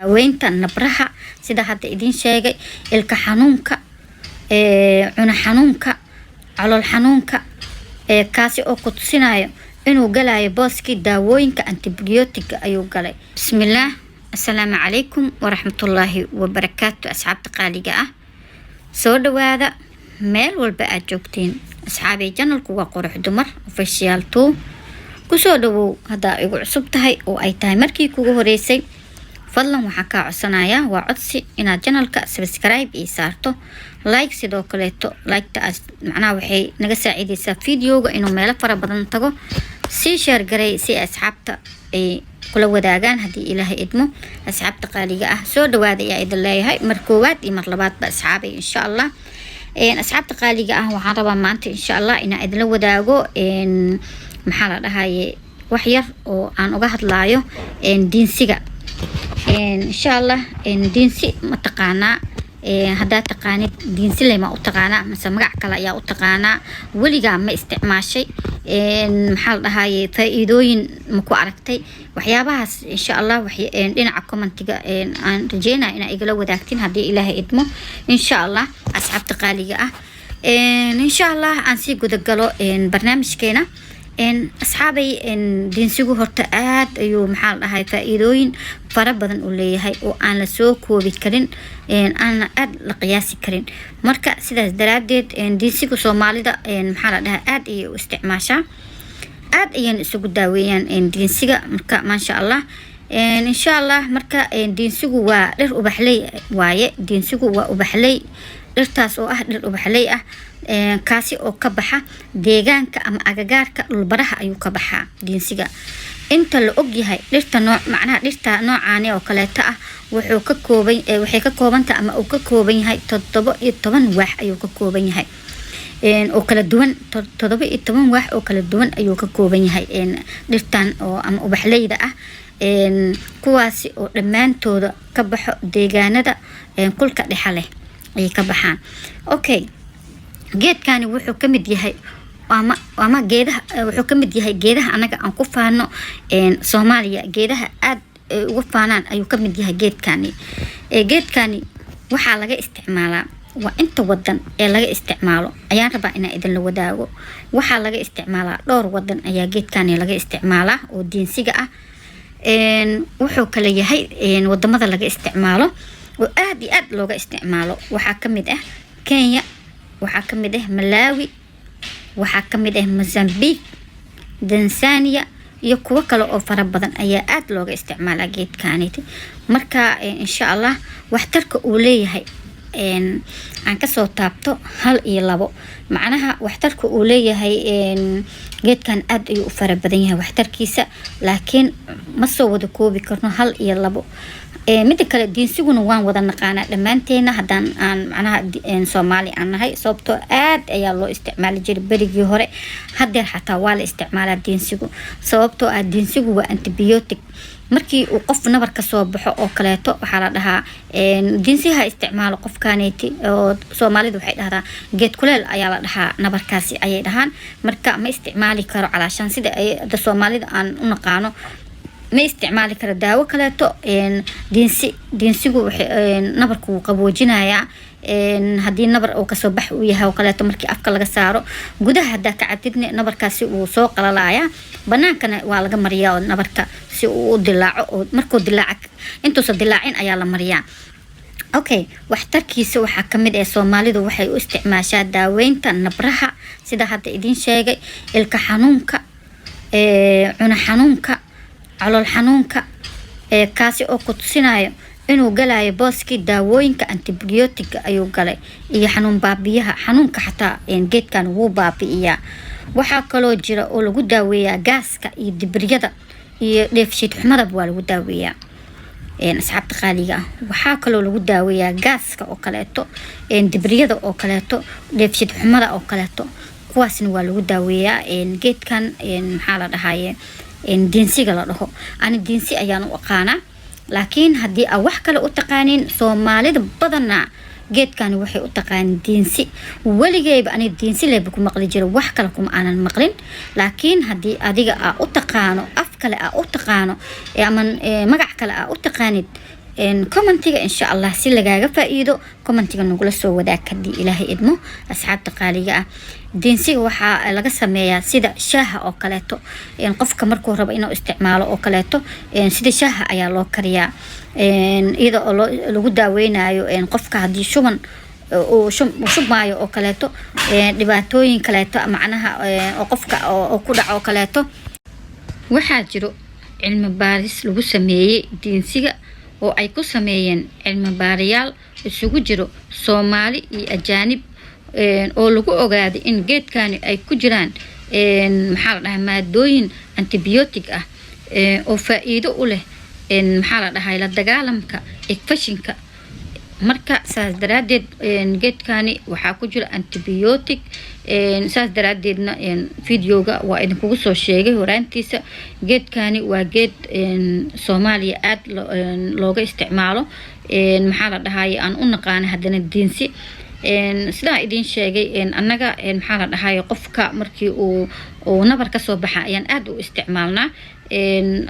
daaweynta nabraha sida hadda idin sheegay ilka xanuunka cuna xanuunka calool xanuunka kaasi oo ku tusinayo inuu galayo booski daawooyinka antibiyootiga ayuu galay. Bismillah, assalaamu calaykum waraxmatullaahi wabarakaatu. asxaabta qaaliga ah, soo dhawaada meel walba aad joogtiin. asxaabay channelku waa qurux dumar official 2. kusoo dhawow haddaa igu cusub tahay oo ay tahay markii kugu horeysay, fadlan waxaan kaa codsanayaa waa codsi inaad channelka subscribe ii saarto, like sidoo kaleeto like-ta macnaha waxay naga saacidaysaa videoga inuu meelo fara badan tago. sii share garay si asxaabta ay kula wadaagaan haddii ilaahay idmo. asxaabta qaaliga ah, soo dhawaada ayaa idin leeyahay mar koowaad iyo mar labaadba asxaabay insha allah. asxaabta qaaliga ah waxaan rabaa maanta insha allah inaan idinla wadaago maxaa la dhahaye wax yar oo aan uga hadlaayo diinsiga. insha allah diinsi ma taqaanaa? haddaad taqaanid diinsi lema u taqaanaa mase magac kale ayaa u taqaanaa? weligaa ma isticmaashay? maxaa la dhahaye faa'iidooyin ma ku aragtay? waxyaabahaas insha allah dhinaca commentiga aan rajeynaya inaa igala wadaagtin haddii ilaahay idmo insha allah. asxaabta qaaliga ah, insha allah aan sii gudagalo barnaamijkeena. asxaabay diinsigu horta aad ayuu maxaa la dhahay faa'iidooyin fara badan u leeyahay oo aan la soo koobi karin, aan aad la qiyaasi karin. marka sidaas daraadeed diinsigu Soomaalida maxaa la dhahay aad ayay u isticmaashaa, aad ayaan isugu daaweeyaan diinsiga. marka maasha allah insha allah. marka diinsigu waa dhir ubaxley waaye. diinsigu waa ubaxley, dhirtaas oo ah dhir ubaxley ah kaasi oo ka baxa deegaanka ama agagaarka dhulbaraha ayuu ka baxaa diinsiga. inta la og yahay dhirta macnaha dhirta noocaani oo kaleeto ah waxay ka koobantahay ama uu ka kooban yahay 17 waax ayuu ka kooban yahay oo kala duwan. 17 waax oo kala duwan ayuu ka kooban yahay dhirtan oo ama ubaxleyda ah, kuwaasi oo dhammaantooda ka baxo deegaanada kulka dhexa leh ay ka baxaan. okay, geedkani wuxuu ka mid yahay ama geedaha wuxuu ka mid yahay geedaha anaga aan ku faano Soomaaliya. geedaha aad ugu faanaan ayuu ka mid yahay geedkani. geedkani waxaa laga isticmaalaa waa inta wadan ee laga isticmaalo ayaan rabaa inaan idin la wadaago. waxaa laga isticmaalaa dhowr wadan ayaa geedkani laga isticmaalaa oo diinsiga ah. wuxuu kala yahay wadamada laga isticmaalo oo aad iyo aad looga isticmaalo waxaa ka mid ah Kenya, waxaa ka mid ah Malawi, waxaa ka mid ah Mozambique, Tanzania iyo kuwa kale oo fara badan ayaa aad looga isticmaalaa geedkani. marka insha allah waxtarka uu leeyahay aan ka soo taabto hal iyo labo. macnaha waxtarka uu leeyahay geedkan aad ayuu u fara badan yahay waxtarkiisa, laakiin ma soo wada koobi karno hal iyo labo. midda kale diinsiguna waan wada naqaanaa dhammaanteena haddaan aan macnaha Soomaali aan nahay, sababtoo aad ayaa loo isticmaali jiray berigii hore. haddeer xataa waa la isticmaalaa diinsigu, sababtoo ah diinsigu waa antibiyootig. markii uu qof nabar ka soo baxo oo kaleeto waxaa la dhahaa diinsiha isticmaalo qofkaneeti, oo Soomaalidu waxay dhahdaan geed kuleel ayaa la dhahaa nabarkaasi ayay dhahaan. marka ma isticmaali karo calaashaan sida ay Soomaalida aan u naqaano, ma isticmaali karo daawo kaleeto. diinsigu nabarku wuu qaboojinayaa. haddii nabar uu kasoo bax uu yahay oo kaleeto markii afka laga saaro, gudaha haddaa ka cadidne nabarkaasi wuu soo qalalayaa, banaankana waa laga mariyaa oo nabarka si uu u dilaaco. oo markuu dilaaca intuusan dilaacin ayaa la mariyaa. okay, waxtarkiisa waxaa ka mid ah Soomaalidu waxay u isticmaashaa daaweynta nabraha sida hadda idin sheegay ilka xanuunka, cuna xanuunka, calool xanuunka kaasi oo ku tusinayo inuu galayo booski daawooyinka antibiyootiga ayuu galay, iyo xanuun baabiyaha xanuunka xataa geedkan wuu baabi'iyaa. waxaa kaloo jira oo lagu daaweeyaa gaaska iyo dibriyada iyo dheefshiid xumada waa lagu daaweeyaa. asxaabta qaaliga ah, waxaa kaloo lagu daaweeyaa gaaska oo kaleeto, dibriyada oo kaleeto, dheefshiid xumada oo kaleeto, kuwaasna waa lagu daaweeyaa geedkan maxaa la dhahaye diinsiga la dhaho. ani diinsi ayaan u aqaanaa, laakiin haddii aad wax kale u taqaanin Soomaalida badanaa geedkani waxay u taqaan diinsi. waligeyba ani diinsi leeba ku maqli jiro, wax kale kuma aanan maqlin. laakiin haddii adiga aa u taqaano af kale aa u taqaano ama magac kale aa u taqaanid commentiga insha Allah si lagaaga faa'iido commentiga nagula soo wadaag kadii ilaahay idmo asxaabta qaaliga ah deensiga waxaa laga sameeyaa sida shaaha oo kaleeto qofka markuu rabo inuu isticmaalo oo kaleeto sida shaaha ayaa loo kariyaa iyada oo lagu daaweynayo qofka hadii shuban oo shubmaayo oo kaleeto dhibaatooyin kaleeto macnaha oo qofka oo ku dhaco kaleeto waxaa jiro cilmi baaris lagu sameeyay deensiga oo ay ku sameeyeen cilmi baariyaal isugu jiro Soomaali iyo ajaanib oo lagu ogaaday in geedkani ay ku jiraan maxaa la dhahaa maadooyin antibiyootig ah oo faa'iido u leh maxaa la dhahaa la dagaalamka infekshinka marka saas daraadeed geedkani waxaa ku jira antibiyootig saas daraadeedna videoga waa idin kugu soo sheegay horaantiisa geedkani waa geed Soomaaliya aad looga isticmaalo maxaa la dhahaa aan u naqaan hadana deensi sida idin sheegay annaga maxaa la dhahaa qofka markii uu nabar ka soo baxa ayaan aad u isticmaalnaa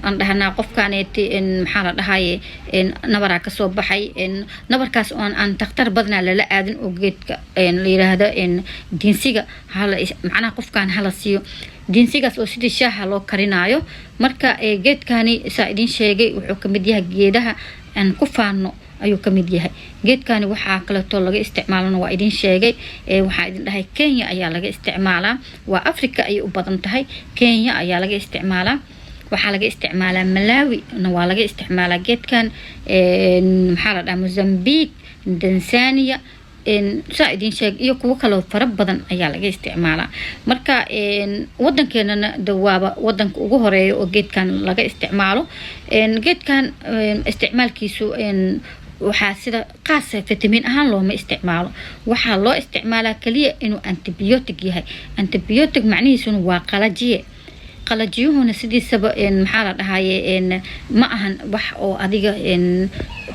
aan dhahnaa qofkaaneeti maxaa la dhahaa nabara ka soo baxay nabarkaas oo aan dhakhtar badna la aadin oo geedka la yiraahdo deensiga hala macnaha qofkaan hala siiyo deensigaas oo sidii shaaha loo karinaayo marka geedkani saa idin sheegay wuxuu ka mid yahay geedaha aan ku faano ayuu ka mid yahay geedkani waxaa kale oo laga isticmaalana waa idin sheegay waxa idin dhahay Kenya ayaa laga isticmaalaa waa Afrika ay u badan tahay Kenya ayaa laga isticmaalaa waxaa laga isticmaalaa Malawi waa laga isticmaalaa geedkan maxaa la dhahaa Mozambique Tanzania saa idin sheeg iyo kuwa kale fara badan ayaa laga isticmaalaa marka wadankeena dawaaba wadanka ugu horeeyo oo geedkan laga isticmaalo geedkan isticmaalkiisu waxaa sida qaas fitamiin ahaan looma isticmaalo waxaa loo isticmaalaa kaliya inuu antibiyootig yahay antibiyootig macnihiisu waa qalajiye qalajiyuhuna sidiisaba maxaa la dhahaa ma ahan wax oo adiga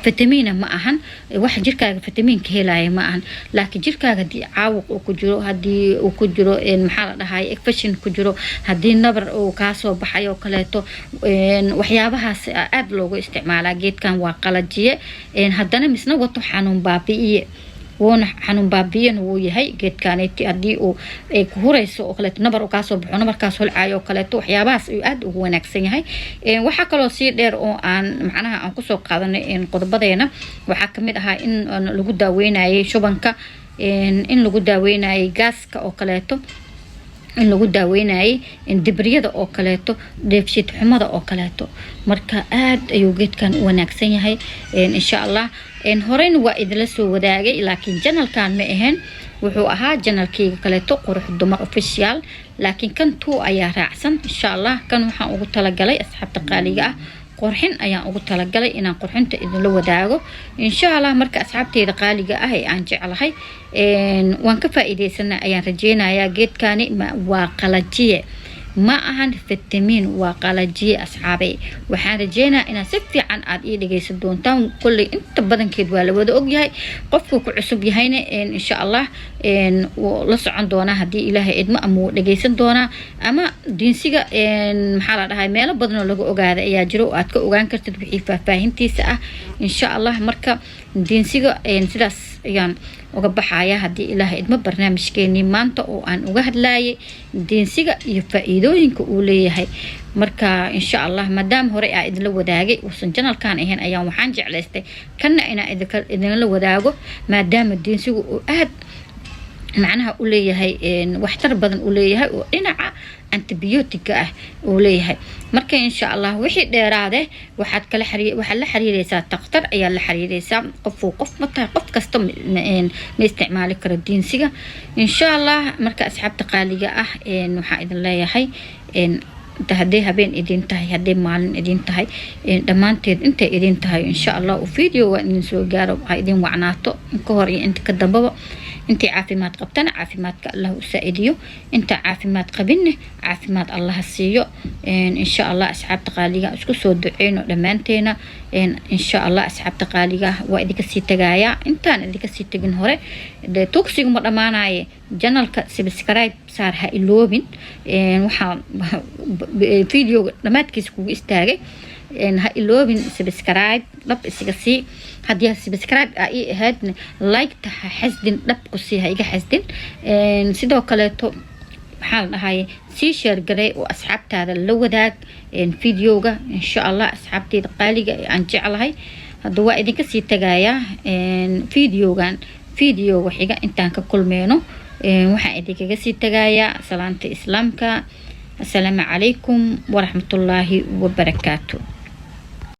فيتامين ما أهن واحد جركا فيتامين كهلاي ما أهن لكن جركا هدي عاوق وكجرو هدي وكجرو إن محل هاي إكفشن كجرو هدي نبر وكاسو بحيو كلاتو إن وحيابها أدلو استعمالها جيت كان وقلجية إن هدنا مسنا وطو حنون بابية وون حنون بابيين ويهي جيت كانت أدي أو كهوريسو وكلات نبر وكاسو بحو نبر كاسو العايو كلاتو وحيابها أد ونكسين هاي وحكلو سير دير أو عن معناها أنقصو قادني إن قضبضينا وحكمدها إن لغو داويناي شبنكا إن لغو داويناي غاسكا أو كلاتو in lagu daaweynaayay in dibriyada oo kaleeto dheefshiid xumada oo kaleeto marka aad ayuu geedkan u wanaagsan yahay insha Allah horeyna waa idila soo wadaagay laakiin channelkan ma ahayn wuxuu ahaa channelkayga kaleeto qurux dumar official laakiin kan tuu ayaa raacsan insha Allah kan waxaan ugu talagalay asxaabta qaaliga ah qorxin ayaan ugu talagalay inaan qorxinta idin la wadaago insha Allah marka asxaabteeda qaaliga ah ee aan jecelahay waan ka faa'iideysanaa ayaan rajeynayaa geedkani waa qalajiye ma ahan fitamiin waa qalajiye asxaabay waxaan rajeynayaa inaad si fiican aad ii dhageysan doontaan kulli inta badankeed waa la wada og yahay qofku ku cusub yahayna insha Allah la socon doona hadii Ilaahay idmo ama dhageysan doona ama diinsiga maxaa la dhahay meelo badan oo lagu ogaado ayaa jiro aad ka ogaan kartid wixii faahfaahintiisa ah insha Allah marka diinsiga sidaas ayaan uga baxaya hadii Ilaahay idmo barnaamijkeeni maanta oo aan uga hadlaayay diinsiga iyo faa'iidooyinka uu leeyahay marka insha Allah madam hore ay idin la wadaagay wasan channelkan ahayn ayaan waxaan jeclaystay kana idin la wadaago maadaama diinsigu uu aad macnaha u leeyahay waxtar badan u leeyahay oo dhinaca antibiyootiga ah uu leeyahay marka insha Allah wixii dheeraade waxa la xiriireysaa dhakhtar ayaa la xiriireysaa qof mata qof kasta ma isticmaali karo diinsiga insha Allah marka asxaabta qaaliga ah waxa idin leeyahay hadday habeen idin tahay hadday maalin idin tahay dhamaanteed intay idin tahay insha Allah oo video waa idin soo gaaro ay idin wacnaato ka hor iyo inta ka dambaba انت عافيمات قبتنا عافيمات الله سائديو انت عافيمات قبلنا عافيمات الله السيو ان شاء الله اسحاب تقاليقا اسكو سو دعينو دمانتينا ان شاء الله اسحاب تقاليقا وا idinka sii tagaaya intaan idinka sii tagin hore toxic ma dhamaanaay channelka subscribe saar ha iloobin waxa video dhamaadkiisa kugu istaagay ha iloobin subscribe dhab isiga sii haddii subscribe ay ahaydna like ta xasdin dhab ku sii ha iga xasdin sidoo kaleeto waxaan dhahay sii share garay oo asxaabtaada la wadaag videoga insha Allah asxaabteeda qaaliga aan jeclahay hadda waa idinka sii tagayaa videogan video waxiga intaan ka kulmeeno waxaan idinkaga sii tagayaa salaanta islaamka. السلام عليكم ورحمة الله وبركاته.